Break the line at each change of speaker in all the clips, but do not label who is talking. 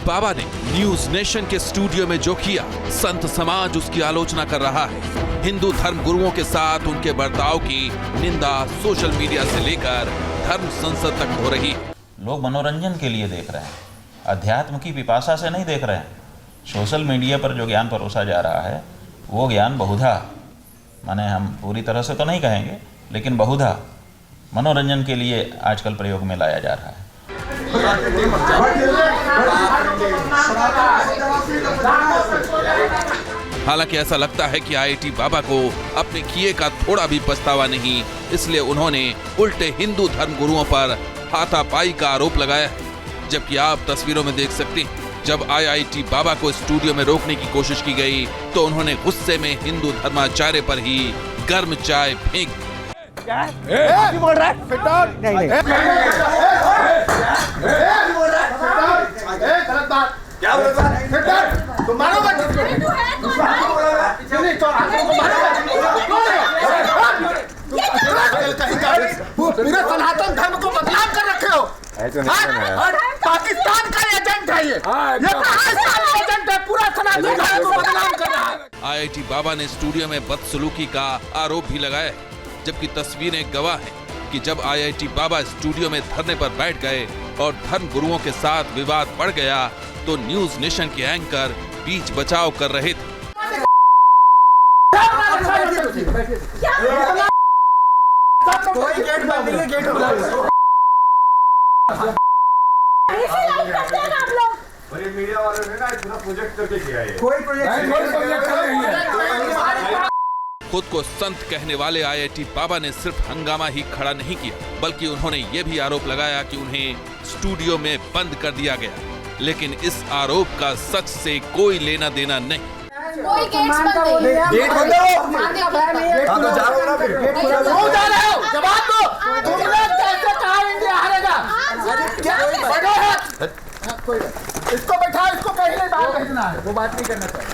बाबा ने news nation के studio में जो किया, संत समाज उसकी आलोचना कर रहा है। हिंदू धर्म गुरुओं के साथ उनके बर्ताव की निंदा सोशल मीडिया से लेकर धर्म संसद तक हो रही है।
लोग मनोरंजन के लिए देख रहे हैं, अध्यात्म की पिपासा से नहीं देख रहे हैं। सोशल मीडिया पर जो ज्ञान परोसा जा रहा है वो ज्ञान बहुधा, माने हम पूरी तरह से तो नहीं कहेंगे, लेकिन बहुधा मनोरंजन के लिए आजकल प्रयोग में लाया जा रहा है।
हालांकि ऐसा लगता है कि आईआईटी बाबा को अपने किए का थोड़ा भी पछतावा नहीं, इसलिए उन्होंने उल्टे हिंदू धर्म गुरुओं पर हाथापाई का आरोप लगाया है। जबकि आप तस्वीरों में देख सकते हैं, जब आईआईटी बाबा को स्टूडियो में रोकने की कोशिश की गई तो उन्होंने गुस्से में हिंदू धर्माचार्य पर ही गर्म चाय फेंक दी।
क्या बोल रहा है? नहीं गलत बात क्या बोल रहा है? तुम मारोगे पूरे सनातन धर्म को बदनाम कर रखे हो। पाकिस्तान का एजेंट है ये पाकिस्तान का एजेंट है, पूरा सनातन धर्म को बदनाम कर रहा है।
आईआईटी बाबा ने स्टूडियो में बदसलूकी का आरोप भी लगाया है, जबकि तस्वीरें गवाह हैं कि जब आईआईटी बाबा स्टूडियो में धरने पर बैठ गए और धर्म गुरुओं के साथ विवाद बढ़ गया तो न्यूज नेशन के एंकर बीच बचाव कर रहे थे।
कोई गेट बंद नहीं है, गेट खोलो।
और ये मीडिया वालों ने ना इतना प्रोजेक्ट करके किया है।
कोई प्रोजेक्ट नहीं है।
खुद को संत कहने वाले आईआईटी बाबा ने सिर्फ हंगामा ही खड़ा नहीं किया, बल्कि उन्होंने ये भी आरोप लगाया कि उन्हें स्टूडियो में बंद कर दिया गया। लेकिन इस आरोप का सच से कोई लेना देना नहीं।
कोई गेट बंद नहीं है।
गेट बंद हो जाओ ना, फिर गेट खोलो। क्यों जा रहे हो? जवाब दो। तुमने कैसे कहा इंडिया हारेगा? क्या बड़े हैं? कोई इसको बैठा, इसको कहीं नहीं बाहर भेजना है, वो बात नहीं करना चाहिए।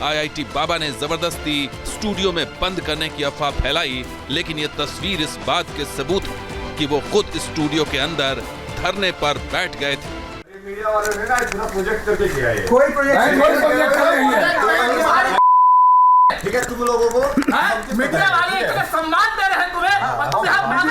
आईआईटी बाबा ने जबरदस्ती स्टूडियो में बंद करने की अफवाह फैलाई, लेकिन ये तस्वीर इस बात के सबूत है कि वो खुद स्टूडियो के अंदर धरने पर बैठ गए थे।
मीडिया वालों ने ना इतना प्रोजेक्ट करके किया है।
कोई प्रोजेक्ट नहीं है। ठीक है, तुम लोगों को
मीडिया वाले इतना सम्मान दे रहे हैं तुम्हें, और तुम यहाँ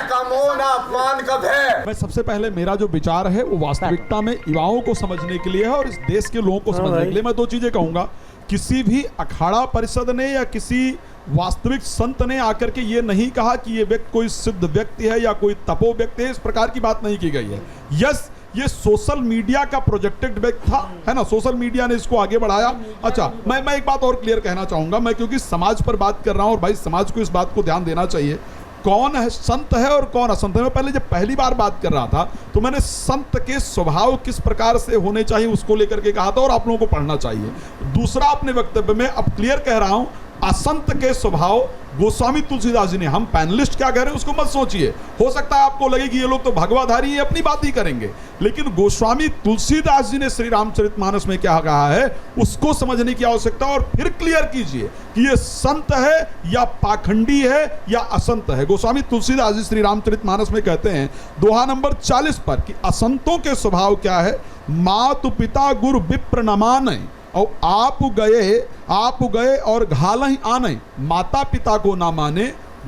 का मोह ना अपमान कब है।
मैं सबसे पहले मेरा जो विचार है वो वास्तविकता में युवाओं को समझने के लिए है और इस देश के लोगों को समझने के लिए। मैं दो चीजें कहूंगा, किसी भी अखाड़ा परिषद ने या किसी वास्तविक संत ने आकर के ये नहीं कहा कि ये व्यक्ति कोई सिद्ध व्यक्ति है या कोई तपो व्यक्ति है, इस प्रकार की बात नहीं की गई है। यस, ये सोशल मीडिया का प्रोजेक्टेड व्यक्ति था, है ना, सोशल मीडिया ने इसको आगे बढ़ाया। अच्छा, मैं एक बात और क्लियर कहना चाहूंगा, मैं क्योंकि समाज पर बात कर रहा हूं और भाई समाज को इस बात को ध्यान देना चाहिए, कौन है संत है और कौन असंत है। मैं पहले जब पहली बार बात कर रहा था तो मैंने संत के स्वभाव किस प्रकार से होने चाहिए उसको लेकर के कहा था और आप लोगों को पढ़ना चाहिए। दूसरा, अपने वक्तव्य में अब क्लियर कह रहा हूं, असंत के स्वभाव गोस्वामी तुलसीदास जी ने, हम पैनलिस्ट क्या कह रहे हैं उसको मत सोचिए, हो सकता है आपको लगे कि ये लोग तो भगवाधारी अपनी बात ही करेंगे, लेकिन गोस्वामी तुलसीदास जी ने श्री रामचरितमानस में क्या कहा है उसको समझने की आवश्यकता, और फिर क्लियर कीजिए कि ये संत है या पाखंडी है या असंत है। गोस्वामी तुलसीदास जी श्री रामचरितमानस में कहते हैं दोहा नंबर 40 पर कि असंतों के स्वभाव क्या है, मातु पिता गुरु विप्र न माने, और आप गए और घाल ही आने, माता पिता को ना माने,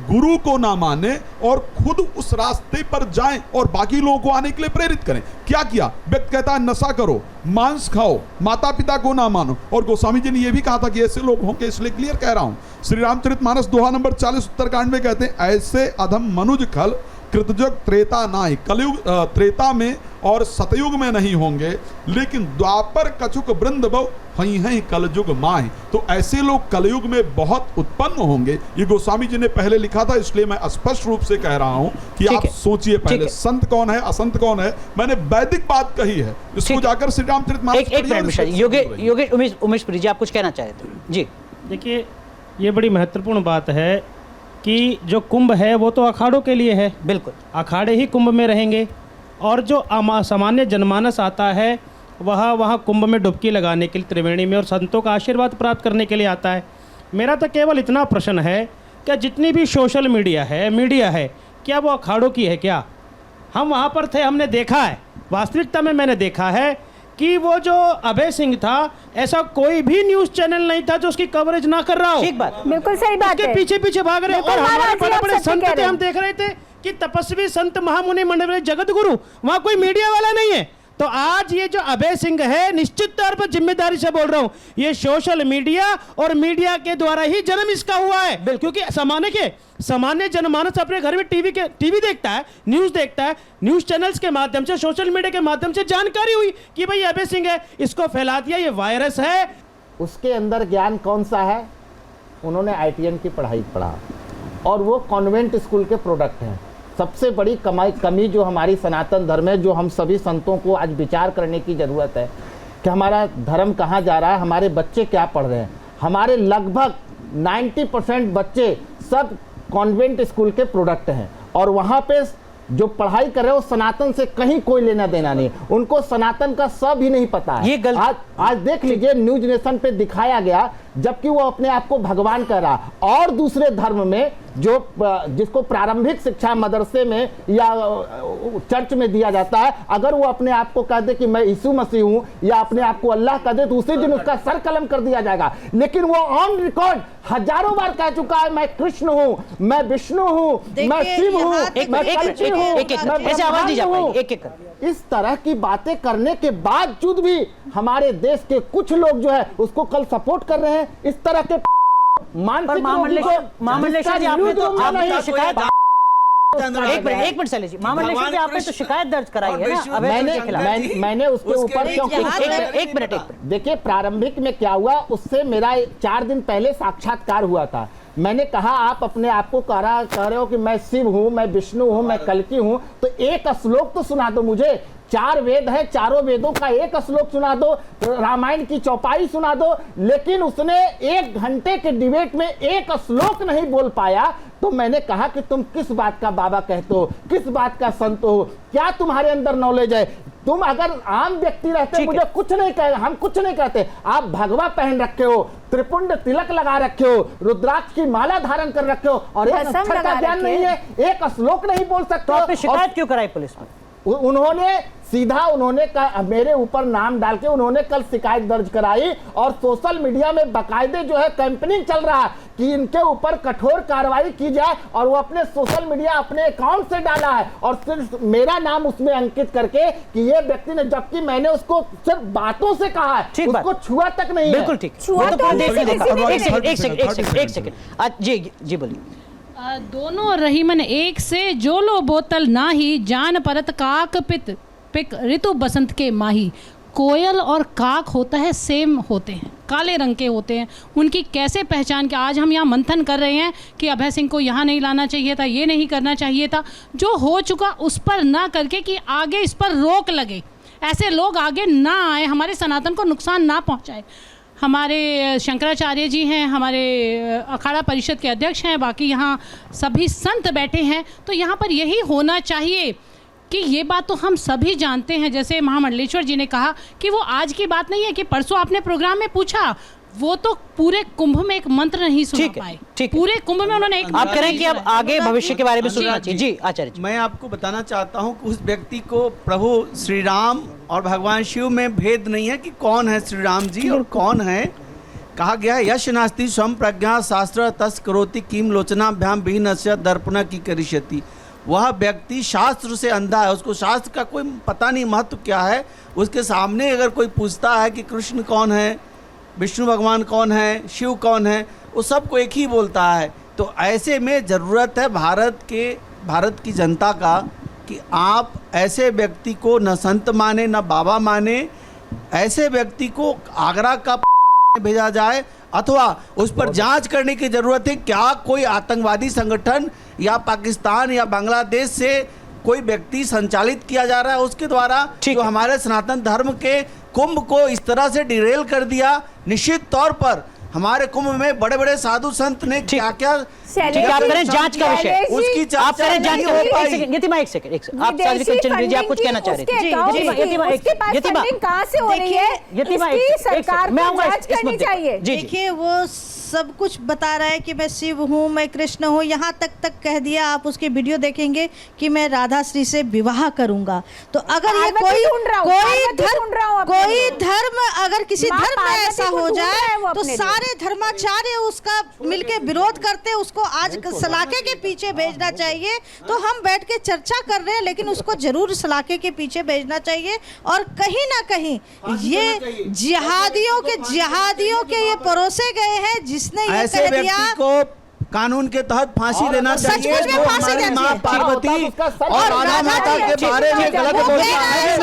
गुरु को ना माने और खुद उस रास्ते पर जाएं और बाकी लोगों को आने के लिए प्रेरित करें। क्या किया? व्यक्ति कहता है नशा करो, मांस खाओ, माता पिता को ना मानो, और गोस्वामी जी ने यह भी कहा था कि ऐसे लोग होंगे, इसलिए क्लियर कह रहा हूं। श्री रामचरितमानस दोहा नंबर 40 उत्तरकांड में कहते हैं, ऐसे अधम मनुज खल कृतयुग त्रेता नाहि, कलयुग त्रेता में और सतयुग में नहीं होंगे, लेकिन द्वापर कछुक वृंद बहु हई हई कलयुग माहि। तो ऐसे लोग कलयुग में बहुत उत्पन्न होंगे, ये गोस्वामी जी ने पहले लिखा था, इसलिए मैं स्पष्ट रूप से कह रहा हूं कि आप सोचिए पहले संत कौन है असंत कौन है। मैंने वैदिक बात कही है, इसको जाकर श्री रामचरितमानस।
योगेश उमेशपुरी जी, आप कुछ कहना चाह रहे थे? जी
देखिए, ये बड़ी महत्वपूर्ण बात है कि जो कुंभ है वो तो अखाड़ों के लिए है, बिल्कुल अखाड़े ही कुंभ में रहेंगे, और जो सामान्य जनमानस आता है वहाँ कुंभ में डुबकी लगाने के लिए त्रिवेणी में और संतों का आशीर्वाद प्राप्त करने के लिए आता है। मेरा तो केवल इतना प्रश्न है, क्या जितनी भी सोशल मीडिया है क्या वो अखाड़ों की है क्या? हम वहाँ पर थे, हमने देखा है, वास्तविकता में मैंने देखा है कि वो जो अभय सिंह था, ऐसा कोई भी न्यूज चैनल नहीं था जो उसकी कवरेज ना कर रहा हो।
ठीक बात,
बिल्कुल सही बात है।
उसके पीछे पीछे भाग रहे, और हमारे बड़े बड़े संत थे, हम देख रहे थे कि तपस्वी संत महामुनि मंडल जगत गुरु, वहाँ कोई मीडिया वाला नहीं है। तो आज ये जो अभय सिंह है, निश्चित तौर पर जिम्मेदारी से बोल रहा हूँ, ये सोशल मीडिया और मीडिया के द्वारा ही जन्म इसका हुआ है। क्योंकि सामान्य जनमानस अपने घर में टीवी देखता है, न्यूज देखता है, न्यूज चैनल्स के माध्यम से, सोशल मीडिया के माध्यम से जानकारी हुई कि भाई अभय सिंह है, इसको फैला दिया, ये वायरस है।
उसके अंदर ज्ञान कौन सा है? उन्होंने ITN की पढ़ाई पढ़ा और वो कॉन्वेंट स्कूल के प्रोडक्ट हैं। सबसे बड़ी कमी जो हमारी सनातन धर्म है, जो हम सभी संतों को आज विचार करने की ज़रूरत है कि हमारा धर्म कहाँ जा रहा है, हमारे बच्चे क्या पढ़ रहे हैं। हमारे लगभग 90% बच्चे सब कॉन्वेंट स्कूल के प्रोडक्ट हैं और वहाँ पे जो पढ़ाई कर रहे हैं वो सनातन से कहीं कोई लेना देना नहीं, उनको सनातन का सब ही नहीं पता है।
ये
आज देख लीजिए, न्यूज नेशन पे दिखाया गया, जबकि वो अपने आप को भगवान कह रहा, और दूसरे धर्म में जो जिसको प्रारंभिक शिक्षा मदरसे में या चर्च में दिया जाता है, अगर वो अपने आप को कह दे कि मैं यीशु मसीह हूं या अपने आप को अल्लाह कह दे, तो उसी दिन उसका सर कलम कर दिया जाएगा। लेकिन वो ऑन रिकॉर्ड हजारों बार कह चुका है, मैं कृष्ण हूं, मैं विष्णु हूं, मैं शिव हूं, मैं कल्कि हूं,
ऐसे आवाज दी जा पाएगी, एक-एक
इस तरह की बातें करने के बावजूद भी हमारे देश के कुछ लोग जो है उसको कल सपोर्ट कर रहे हैं। इस तरह के मानसिक
महामंडलेश्वर जी, आपने तो शिकायत, एक मिनट शैलेश जी, महामंडलेश्वर जी आपने तो शिकायत दर्ज कराई है ना अभय के खिलाफ।
मैंने उसके ऊपर, क्योंकि
एक मिनट
देखिए प्रारंभिक में क्या हुआ, उससे मेरा 4 दिन पहले साक्षात्कार हुआ था। मैंने कहा आप अपने आप को कह रहे हो कि मैं शिव हूं, मैं विष्णु हूं, मैं कल्कि हूं, तो एक श्लोक तो सुना दो मुझे। 4 वेद है, चारों वेदों का एक श्लोक सुना दो, रामायण की चौपाई सुना दो। लेकिन उसने 1 घंटे के डिबेट में एक श्लोक नहीं बोल पाया। तो मैंने कहा कि तुम किस बात का बाबा कहते हो, किस बात का संत हो, क्या तुम्हारे अंदर नॉलेज है? तुम अगर आम व्यक्ति रहते, मुझे कुछ नहीं कहे, हम कुछ नहीं कहते, आप भगवा पहन रखे हो, त्रिपुंड तिलक लगा रखे हो, रुद्राक्ष की माला धारण कर रखे हो, और एक अक्षर का ज्ञान नहीं है, एक श्लोक नहीं बोल सकते।
तो आपने शिकायत क्यों कराई पुलिस में?
उन्होंने मेरे ऊपर नाम डाल के उन्होंने कल शिकायत दर्ज कराई, और सोशल मीडिया में बाकायदे जो है कैंपेनिंग चल रहा है कि इनके ऊपर कठोर कार्रवाई की जाए, और वो अपने सोशल मीडिया अपने अकाउंट से डाला है, और सिर्फ मेरा नाम उसमें अंकित करके कि ये व्यक्ति ने, जबकि मैंने उसको सिर्फ बातों से कहा है, उसको छुआ तक नहीं है।
बिल्कुल ठीक, एक सेकंड जी बोलिए।
दोनों रहीमन एक से जो लो बोतल नाही, जान परत काक पिक ऋतु बसंत के माही। कोयल और काक होता है सेम होते हैं, काले रंग के होते हैं, उनकी कैसे पहचान के आज हम यहाँ मंथन कर रहे हैं कि अभय सिंह को यहाँ नहीं लाना चाहिए था, ये नहीं करना चाहिए था। जो हो चुका उस पर ना करके कि आगे इस पर रोक लगे, ऐसे लोग आगे ना आए, हमारे सनातन को नुकसान ना पहुँचाए। हमारे शंकराचार्य जी हैं, हमारे अखाड़ा परिषद के अध्यक्ष हैं, बाकी यहाँ सभी संत बैठे हैं, तो यहाँ पर यही होना चाहिए कि ये बात तो हम सभी जानते हैं। जैसे महामंडलेश्वर जी ने कहा कि वो आज की बात नहीं है, कि परसों आपने प्रोग्राम में पूछा, वो तो पूरे कुंभ में एक मंत्र नहीं सुना पाए, पूरे कुंभ में उन्होंने एक,
आप कह रहे हैं कि अब आगे भविष्य के बारे में सुनना चाहिए। जी आचार्य जी,
मैं आपको बताना चाहता हूं कि उस व्यक्ति को प्रभु श्री राम और भगवान शिव में भेद नहीं है कि कौन है श्री राम जी और कौन है। कहा गया है यश नास्ति स्वयं प्रज्ञा शास्त्र तस् करोति किम लोचनाभ्याम विहीनस्य दर्पण की करिष्यति। वह व्यक्ति शास्त्र से अंधा है, उसको शास्त्र का कोई पता नहीं महत्व क्या है। उसके सामने अगर कोई पूछता है कि कृष्ण कौन है, विष्णु भगवान कौन है, शिव कौन है, वो सबको एक ही बोलता है। तो ऐसे में ज़रूरत है भारत की जनता का कि आप ऐसे व्यक्ति को न संत माने न बाबा माने, ऐसे व्यक्ति को आगरा का भेजा जाए, अथवा उस पर जांच करने की ज़रूरत है। क्या कोई आतंकवादी संगठन या पाकिस्तान या बांग्लादेश से कोई व्यक्ति संचालित किया जा रहा है उसके द्वारा, जो हमारे सनातन धर्म के कुंभ को इस तरह से डिरेल कर दिया। निश्चित तौर पर हमारे कुंभ में बड़े बड़े साधु संत ने क्या क्या
ठीक है, आप करें जांच का विषय,
उसकी चर्चा
आप करें जांच
नहीं
का
हो
विषय।
पाई।
एक सेकंड आप साध्वी कंचन गिरी जी आप कुछ कहना चाह रहे थे।
कहाँ से हो रही है, इसकी सरकार को जांच करनी चाहिए।
देखिए वो सब कुछ बता रहा है कि मैं शिव हूँ, मैं कृष्ण हूँ, यहाँ तक कह दिया। आप उसके वीडियो देखेंगे कि मैं राधा श्री से विवाह करूंगा। तो अगर ये कोई धर्म अगर किसी धर्म में ऐसा हो जाए तो सारे धर्माचार्य उसका मिलके विरोध करते, उसको आज सलाखे के पीछे भेजना चाहिए। तो हम बैठ के चर्चा कर रहे हैं, लेकिन उसको जरूर सलाखे के पीछे भेजना चाहिए। और कहीं ना कहीं ये जिहादियों के ये परोसे गए हैं, जिसने ये
ऐसे
कह दिया
व्यक्ति को कानून के तहत फांसी देना चाहिए।
सचमुच में फांसी देना
माँ
चाहिए।
पार्वती और राधा माता के बारे में गलत बोलता है।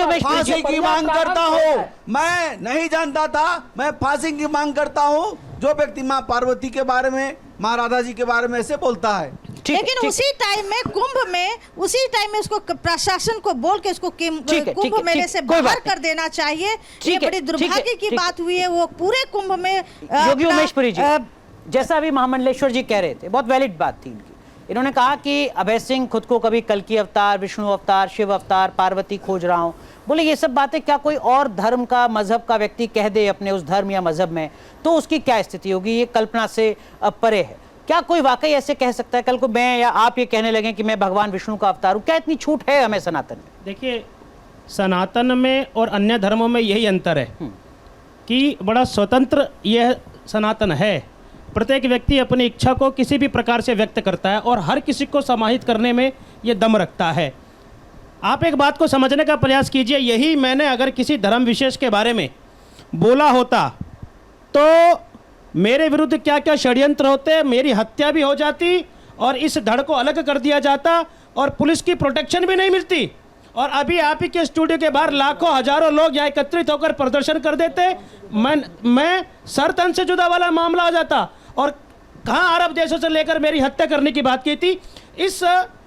मैं फांसी की मांग करता हूँ। मैं नहीं जानता था, मैं फांसी की मांग करता हूँ जो व्यक्ति माँ पार्वती के बारे में, माँ राधा जी के बारे में ऐसे बोलता है।
लेकिन उसी टाइम में उसको प्रशासन को बोल के उसको कुंभ मेले से बाहर कर देना चाहिए। ये बड़ी दुर्भाग्य की बात हुई है। वो पूरे कुंभ में
योगी उमेशपुरी जी, जैसा अभी महामंडलेश्वर जी कह रहे थे, बहुत वैलिड बात थी इनकी। इन्होंने कहा कि अभय सिंह खुद को कभी कल्कि अवतार, विष्णु अवतार, शिव अवतार, पार्वती खोज रहा हूँ। बोले ये सब बातें क्या कोई और धर्म का, मजहब का व्यक्ति कह दे अपने उस धर्म या मजहब में, तो उसकी क्या स्थिति होगी? ये कल्पना से परे है। क्या कोई वाकई ऐसे कह सकता है? कल को मैं या आप ये कहने लगे कि मैं भगवान विष्णु का अवतार हूँ, क्या इतनी छूट है हमें सनातन में?
देखिए, सनातन में और अन्य धर्मों में यही अंतर है कि बड़ा स्वतंत्र यह सनातन है। प्रत्येक व्यक्ति अपनी इच्छा को किसी भी प्रकार से व्यक्त करता है और हर किसी को समाहित करने में ये दम रखता है। आप एक बात को समझने का प्रयास कीजिए, यही मैंने अगर किसी धर्म विशेष के बारे में बोला होता तो मेरे विरुद्ध क्या क्या षड्यंत्र होते, मेरी हत्या भी हो जाती और इस धड़ को अलग कर दिया जाता और पुलिस की प्रोटेक्शन भी नहीं मिलती। और अभी आप ही के स्टूडियो के बाहर लाखों हजारों लोग यहाँ एकत्रित होकर प्रदर्शन कर देते, मैं सर तन से जुदा वाला मामला हो जाता। और कहाँ अरब देशों से लेकर मेरी हत्या करने की बात की थी। इस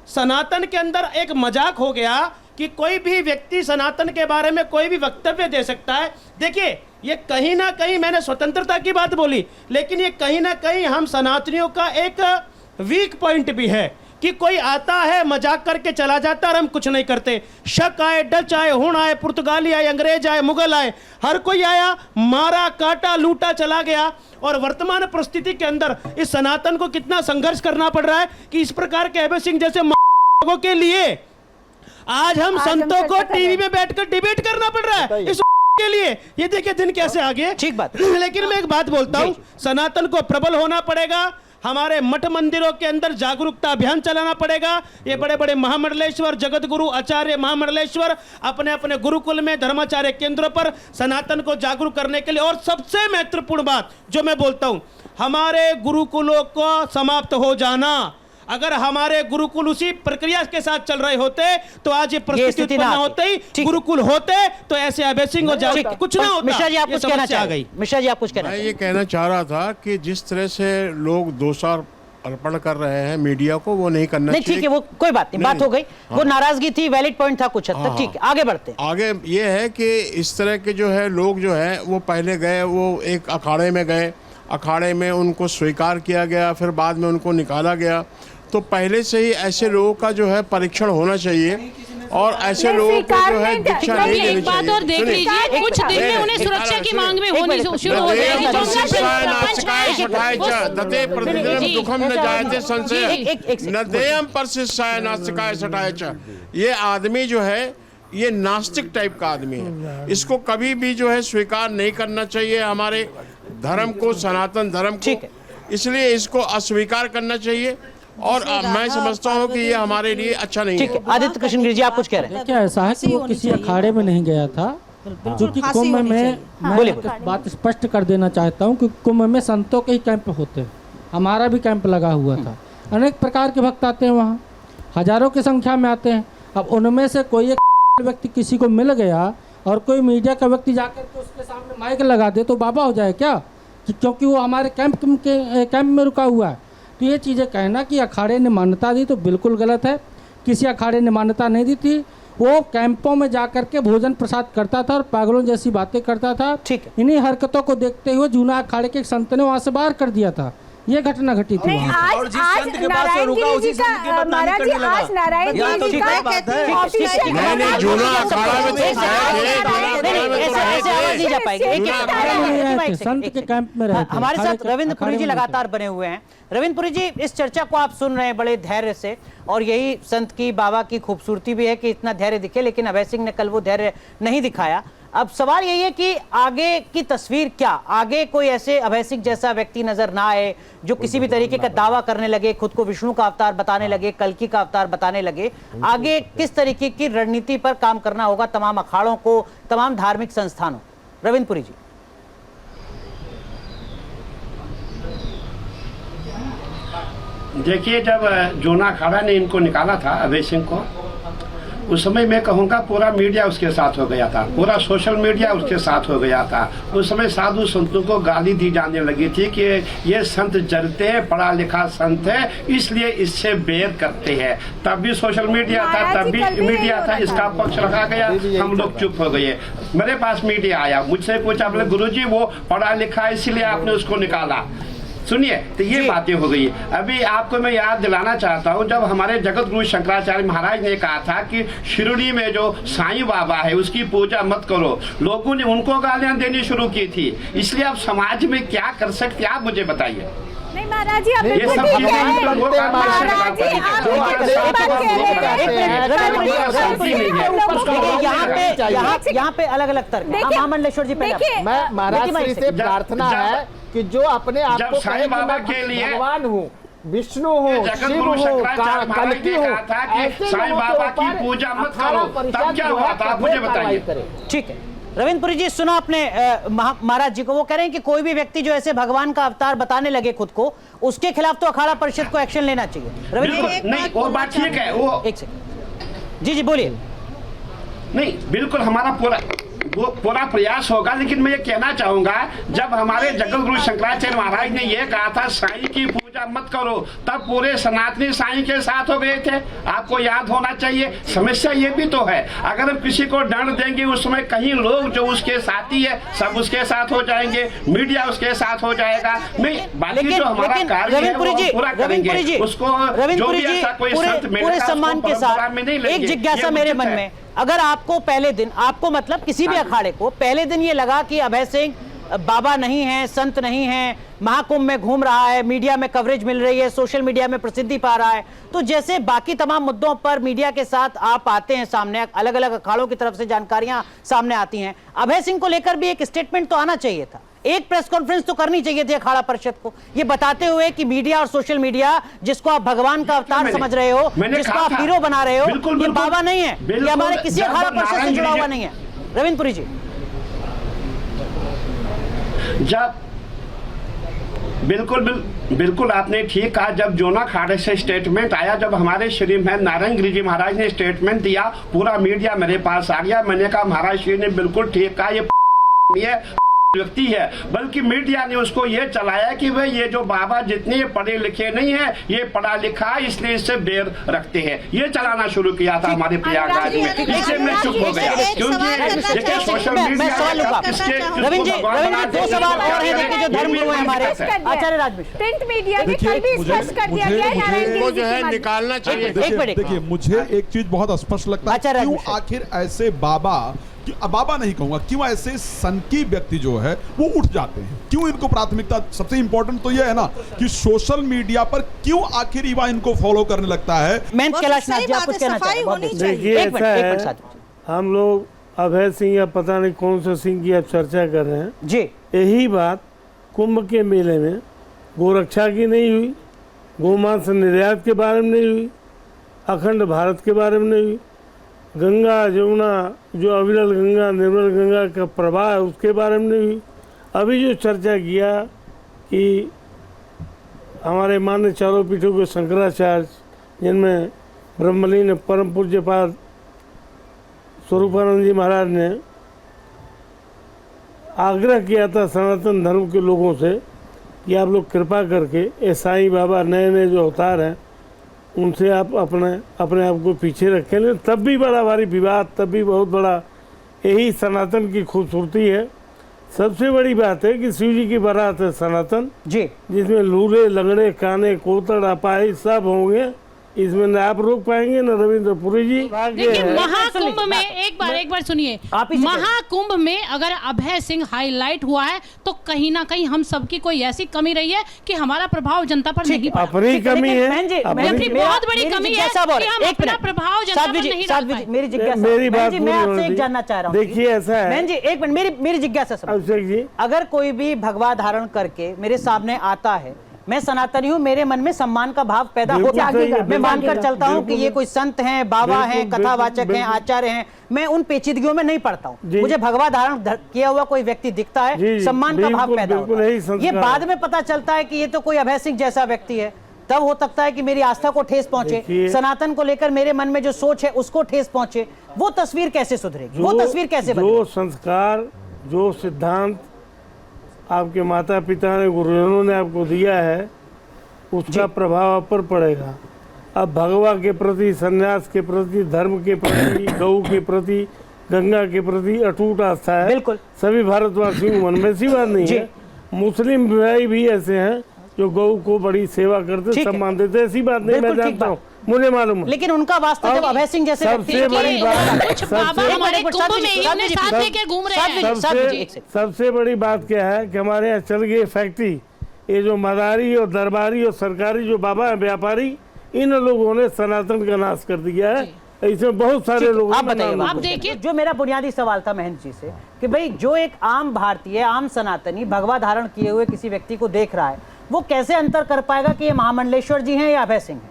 सनातन के अंदर एक मजाक हो गया कि कोई भी व्यक्ति सनातन के बारे में कोई भी वक्तव्य दे सकता है। देखिए, ये कहीं ना कहीं मैंने स्वतंत्रता की बात बोली, लेकिन ये कहीं ना कहीं हम सनातनियों का एक वीक पॉइंट भी है कि कोई आता है मजाक करके चला जाता है और हम कुछ नहीं करते। शक आए, डच आए, हुण आए, पुर्तगाली आए, अंग्रेज आए, मुगल आए, हर कोई आया, मारा, काटा, लूटा, चला गया। और वर्तमान परिस्थिति के अंदर इस सनातन को कितना संघर्ष करना पड़ रहा है कि इस प्रकार के अभय सिंह जैसे लोगों के लिए आज हम संतों को टीवी में बैठकर डिबेट करना पड़ रहा है इस के लिए। ये देखिए दिन कैसे आगे।
ठीक बात।
लेकिन मैं एक बात बोलता हूँ, सनातन को प्रबल होना पड़ेगा। हमारे मठ मंदिरों के अंदर जागरूकता अभियान चलाना पड़ेगा। ये बड़े बड़े महामंडलेश्वर, जगत गुरु, आचार्य महामंडलेश्वर अपने अपने गुरुकुल में, धर्माचार्य केंद्रों पर सनातन को जागरूक करने के लिए। और सबसे महत्वपूर्ण बात जो मैं बोलता हूँ, हमारे गुरुकुलों को समाप्त हो जाना। अगर हमारे गुरुकुल उसी प्रक्रिया के साथ चल रहे होते तो आज ये परिस्थिति उत्पन्न होते ही, गुरुकुल होते तो ऐसे अभय सिंह हो जाए कुछ ना होता।
मिश्रा जी आप कुछ कहना चाह गई? मिश्रा जी आप कुछ कहना?
मैं ये कहना चाह रहा था कि जिस तरह से लोग दोषारोपण कर रहे हैं मीडिया को, वो नहीं करना चाहिए।
ठीक है, वो कोई बात नहीं, बात हो गई। वो नाराजगी थी, वैलिड पॉइंट था कुछ हद तक। ठीक है, आगे बढ़ते।
आगे ये है कि इस तरह के जो है लोग जो है वो पहले गए, वो एक अखाड़े में गए, अखाड़े में उनको स्वीकार किया गया, फिर बाद में उनको निकाला गया। तो पहले से ही ऐसे लोगों का जो है परीक्षण होना चाहिए और ऐसे लोगों को जो है दीक्षा नहीं देनी
एक बात और देख लीजिए, कुछ दिन में उन्हें सुरक्षा की मांग में होनी शुरू हो जाएगी।
ये आदमी जो है ये नास्तिक टाइप का आदमी है, इसको कभी भी जो है स्वीकार नहीं करना चाहिए हमारे धर्म को, सनातन धर्म को। इसलिए इसको अस्वीकार करना चाहिए और मैं समझता हूँ कि ये हमारे लिए अच्छा नहीं है।
आदित्य कृष्ण गिरी जी आप कुछ कह रहे हैं?
क्या ऐसा है कि वो किसी अखाड़े में नहीं गया था, जो कि कुंभ में मैं बात स्पष्ट कर देना चाहता हूँ कि कुंभ में संतों के ही कैंप होते हैं, हमारा भी कैंप लगा हुआ था। अनेक प्रकार के भक्त आते हैं वहाँ, हजारों की संख्या में आते हैं। अब उनमें से कोई एक व्यक्ति किसी को मिल गया और कोई मीडिया का व्यक्ति जाकर के उसके सामने माइक लगा दे तो बाबा हो जाए क्या? क्योंकि वो हमारे कैंप में रुका हुआ है। तो ये चीज़ें कहना कि अखाड़े ने मान्यता दी तो बिल्कुल गलत है। किसी अखाड़े ने मान्यता नहीं दी थी। वो कैंपों में जाकर के भोजन प्रसाद करता था और पागलों जैसी बातें करता था।
ठीक है।
इन्हीं हरकतों को देखते हुए जूना अखाड़े के एक संत ने वहाँ से बाहर कर दिया था। ये घटना घटी थी वहाँ पे।
और जिस संत के पास से रुका उसी संत की बदनामी करने लगा।
आज नारायण
यहाँ तो
गिरी जी
क्या
का
बात है?
नहीं, जूना अखाड़ा में तो
संत के कैंप में रहे थे।
हमारे साथ रविंद्र पुरी जी लगातार बने हुए हैं। रविंद्र पुरी जी, इस चर्चा को आप सुन रहे हैं बड़े धैर्य से, और यही संत की बाबा की खूबसूरती भी है कि इतना धैर्य दिखे, लेकिन अभय सिंह ने कल वो धैर्य नहीं दिखाया। अब सवाल यही है कि आगे की तस्वीर क्या, आगे कोई ऐसे अभय सिंह जैसा व्यक्ति नजर ना आए जो किसी भी तरीके का दावा करने लगे, खुद को विष्णु का अवतार बताने लगे, कल्कि का अवतार बताने लगे। आगे किस तरीके की रणनीति पर काम करना होगा तमाम अखाड़ों को, तमाम धार्मिक संस्थानों? रविंद्र पुरी जी।
देखिए, जब जोना अखाड़ा ने इनको निकाला था अभय सिंह को, उस समय मैं कहूँगा पूरा मीडिया उसके साथ हो गया था, पूरा सोशल मीडिया उसके साथ हो गया था। उस समय साधु संतों को गाली दी जाने लगी थी कि ये संत जलते हैं, पढ़ा लिखा संत है, इसलिए इससे बेर करते हैं। तब भी सोशल मीडिया था, तब भी मीडिया था, इसका पक्ष रखा गया, हम लोग चुप हो गए। मेरे पास मीडिया आया, मुझसे पूछा, बोले गुरुजी वो पढ़ा लिखा है इसलिए आपने उसको निकाला। सुनिए, तो ये बातें हो गई। अभी आपको मैं याद दिलाना चाहता हूँ, जब हमारे जगत गुरु शंकराचार्य महाराज ने कहा था कि शिरडी में जो साईं बाबा है उसकी पूजा मत करो, लोगों ने उनको गालियां देनी शुरू की थी। इसलिए आप समाज में क्या कर सकते, आप मुझे बताइए।
नहीं महाराज जी, आप
ये सब
यहाँ पे अलग अलग तर्क। महामंडलेश्वर जी,
मैं महाराज श्री से प्रार्थना है कि जो अपने आप को कहे कि मैं भगवान हूँ, विष्णु हूँ, शिव हूँ, कल्कि हूँ, ऐसे
साईं बाबा की पूजा मत करो, तब क्या हुआ था, मुझे बताइए।
ठीक है रविंद्र पुरी जी, सुनो आपने महाराज जी को, वो कह रहे हैं कि कोई भी व्यक्ति जो ऐसे भगवान का अवतार बताने लगे खुद को, उसके खिलाफ तो अखाड़ा परिषद को एक्शन लेना चाहिए। रविंद्र
नहीं, वो बात ठीक है, वो
एक सेकंड जी बोलिए।
नहीं, बिल्कुल हमारा पूरा प्रयास होगा, लेकिन मैं ये कहना चाहूंगा, जब हमारे जगत गुरु शंकराचार्य महाराज ने ये कहा था साईं की पूजा मत करो, तब पूरे सनातनी साईं के साथ हो गए थे। आपको याद होना चाहिए। समस्या ये भी तो है, अगर हम किसी को दंड देंगे उस समय कहीं लोग जो उसके साथी है सब उसके साथ हो जाएंगे, मीडिया उसके साथ हो जाएगा। नहीं, बाकी जो हमारा कार्य है वो पूरा करेंगे। उसको जो भी ऐसा कोई संत
पूरे सम्मान के साथ एक जिज्ञासा मेरे मन में, अगर आपको पहले दिन, आपको मतलब किसी भी अखाड़े को पहले दिन ये लगा कि अभय सिंह बाबा नहीं है, संत नहीं है, महाकुंभ में घूम रहा है, मीडिया में कवरेज मिल रही है, सोशल मीडिया में प्रसिद्धि पा रहा है, तो जैसे बाकी तमाम मुद्दों पर मीडिया के साथ आप आते हैं सामने, अलग अलग अखाड़ों की तरफ से जानकारियां सामने आती हैं, अभय सिंह को लेकर भी एक स्टेटमेंट तो आना चाहिए था, एक प्रेस कॉन्फ्रेंस तो करनी चाहिए थी अखाड़ा परिषद को, ये बताते हुए कि मीडिया और सोशल मीडिया जिसको आप भगवान का अवतार समझ रहे हो, जिसको आप हीरो बना रहे हो, ये बाबा नहीं है, ये हमारे किसी अखाड़ा परिषद से जुड़ा हुआ नहीं है। रविंद्र पुरी जी,
जब बिल्कुल आपने ठीक कहा, जब जोना अखाड़े से स्टेटमेंट आया, जब हमारे श्री नारायण गिरी जी महाराज ने स्टेटमेंट दिया, पूरा मीडिया मेरे पास आ गया। मैंने कहा महाराज श्री ने बिल्कुल ठीक कहा, ये व्यक्ति है, बल्कि मीडिया ने उसको ये चलाया कि भाई ये जो बाबा जितने पढ़े लिखे नहीं है, ये पढ़ा लिखा इसलिए इससे बेर रखते हैं, ये चलाना शुरू किया था हमारे प्रयागराज में। इससे मैं चुप हो गया, क्योंकि सोशल मीडिया
रविंद्र जी दो सवाल और हैं जो धर्म गुरु हमारे आचार्य राज मिश्र,
प्रिंट मीडिया ने कल भी स्पष्ट कर दिया गया है,
जो है निकालना चाहिए।
देखिए, मुझे एक चीज बहुत स्पष्ट लगता है, क्यों आखिर ऐसे बाबा, बाबा नहीं कहूंगा, क्यों ऐसे सनकी व्यक्ति जो है वो उठ जाते हैं, क्यों इनको प्राथमिकता? सबसे इंपॉर्टेंट तो ये है ना कि सोशल मीडिया पर क्यों आखिर युवा इनको फॉलो करने लगता है।
देखिए, ऐसा है, हम लोग अभय सिंह या पता नहीं कौन सा सिंह की अब चर्चा कर रहे हैं
जी।
यही बात कुंभ के मेले में गोरक्षा की नहीं हुई, गोमांस निर्यात के बारे में नहीं हुई, अखंड भारत के बारे में नहीं हुई, गंगा जमुना जो अविरल गंगा निर्मल गंगा का प्रवाह है उसके बारे में नहीं हुई। अभी जो चर्चा किया कि हमारे मान्य चारों पीठों के शंकराचार्य, जिनमें ब्रह्मलीन परम पूज्यपाद स्वरूपानंद जी महाराज ने आग्रह किया था सनातन धर्म के लोगों से कि आप लोग कृपा करके ये साईं बाबा नए नए जो अवतार हैं उनसे आप अपने आप को पीछे रखें, लेकिन तब भी बड़ा भारी विवाद, तब भी बहुत बड़ा, यही सनातन की खूबसूरती है। सबसे बड़ी बात है कि शिव जी की बारात है सनातन
जी,
जिसमें लूले लगड़े काने कोतड़ अपाई सब होंगे, इसमें न आप रोक पाएंगे न रविंद्र पुरी जी।
देखिए महाकुंभ में एक बार सुनिए, महाकुंभ में अगर अभय सिंह हाईलाइट हुआ है तो कहीं ना कहीं हम सबकी कोई ऐसी कमी रही है कि हमारा प्रभाव जनता पर नहीं पड़ा।
अपनी कमी है,
अपनी बहुत बड़ी कमी है कि हम अपना प्रभाव जनता पर नहीं डाल पाए।
मेरी जिज्ञासा,
मेरी बात
मैं आपसे एक जानना चाह रहा हूँ।
देखिए ऐसा है
बहन जी, एक मिनट, मेरी जिज्ञासा समझिए। अगर कोई भी भगवा धारण करके मेरे सामने आता है, मैं सनातनी हूँ, मेरे मन में सम्मान का भाव पैदा होता है, मैं मानकर चलता हूँ कि ये कोई संत हैं, बाबा हैं, कथावाचक हैं, आचार्य हैं, मैं उन पेचीदगियों में नहीं पड़ता हूँ। मुझे भगवा धारण किया हुआ कोई व्यक्ति दिखता है, सम्मान का भाव पैदा होता है। ये बाद में पता चलता है कि ये तो कोई अभय सिंह जैसा व्यक्ति है, तब हो सकता है कि मेरी आस्था को ठेस पहुंचे, सनातन को लेकर मेरे मन में जो सोच है उसको ठेस पहुंचे। वो तस्वीर कैसे सुधरेगी, वो तस्वीर कैसे बनेगी?
जो संस्कार, जो सिद्धांत आपके माता पिता ने, गुरुजनों ने आपको दिया है, उसका प्रभाव आप पर पड़ेगा। अब भगवा के प्रति, सन्यास के प्रति, धर्म के प्रति, गौ के प्रति, गंगा के प्रति अटूट आस्था है
बिल्कुल
सभी भारतवासियों मन में, ऐसी बात नहीं है। मुस्लिम भाई भी ऐसे हैं जो गौ को बड़ी सेवा करते, सम्मान देते, ऐसी बात नहीं, मैं जानता हूँ, मुझे मालूम है।
लेकिन उनका वास्तव जब अभय सिंह जैसे
सबसे बड़ी बात क्या है कि हमारे यहाँ चल गई फैक्ट्री, ये जो मदारी और दरबारी और सरकारी जो बाबा है, व्यापारी, इन लोगों ने सनातन का नाश कर दिया है। इसमें बहुत सारे लोग।
आप बताइए, आप देखिए, जो मेरा बुनियादी सवाल था महंत जी से कि भाई जो एक आम भारतीय, आम सनातनी भगवा धारण किए हुए किसी व्यक्ति को देख रहा है, वो कैसे अंतर कर पाएगा कि ये महामंडलेश्वर जी हैं या अभय सिंह हैं?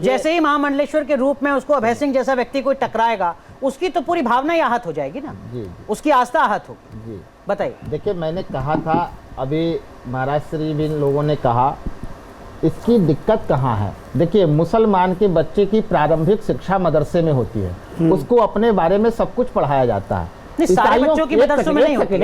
जैसे ही महामंडलेश्वर के रूप में उसको अभय सिंह जैसा व्यक्ति कोई टकराएगा, उसकी तो पूरी भावना ही आहत हो जाएगी ना, उसकी आस्था आहत होगी। बताइए।
देखिए, मैंने कहा था, अभी महाराज श्री भी लोगों ने कहा, इसकी दिक्कत कहाँ है। देखिए, मुसलमान के बच्चे की प्रारंभिक शिक्षा मदरसे में होती है, उसको अपने बारे में सब कुछ पढ़ाया जाता है।
ईसाइयों की मदरसों में नहीं होती।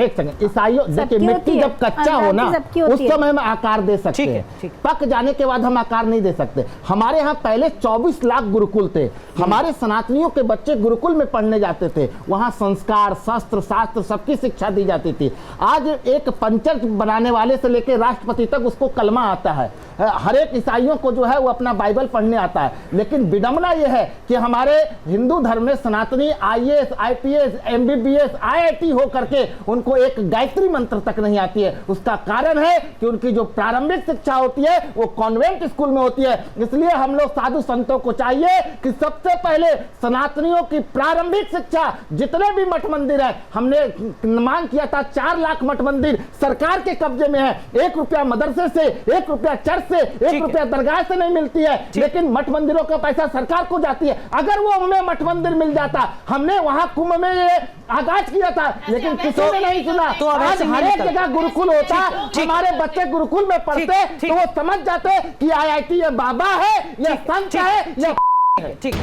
ईसाइयों, देखिए, मिट्टी जब कच्चा हो ना, उस समय हम आकार दे सकते हैं, पक जाने के बाद हम आकार नहीं दे सकते। हमारे यहाँ पहले 24 लाख गुरुकुल थे, हमारे सनातनियों के बच्चे गुरुकुल में पढ़ने जाते थे, वहाँ संस्कार, शस्त्र, शास्त्र सबकी शिक्षा दी जाती थी। आज एक पंचर बनाने वाले से लेकर राष्ट्रपति तक उसको कलमा आता है, हर एक ईसाइयों को जो है वो अपना बाइबल पढ़ने आता है। लेकिन विडंबना यह है कि हमारे हिंदू धर्म में सनातनी IAS, IPS, MBBS, IIT हो करके उनको एक गायत्री मंत्र तक नहीं आती है। उसका कारण है कि उनकी जो प्रारंभिक शिक्षा होती है वो कॉन्वेंट स्कूल में होती है। इसलिए हम लोग साधु संतों को चाहिए कि सबसे पहले सनातनियों की प्रारंभिक शिक्षा, जितने भी मठ मंदिर है, हमने मांग किया था 4 लाख मठ मंदिर सरकार के कब्जे में है। 1 रुपया मदरसे से, 1 रुपया चर्च से, 1 रुपया दरगाह से नहीं मिलती है, लेकिन मठ मंदिरों का पैसा सरकार को जाती है। अगर वो हमें मठ मंदिर मिल जाता, हमने वहां कुंभ में ये आगाज किया था, लेकिन किसी ने नहीं सुना। तो आज हर एक जगह गुरुकुल होता, हमारे बच्चे गुरुकुल में पढ़ते तो वो समझ जाते कि IIT ये बाबा है, ये संत है, ये
ठीक।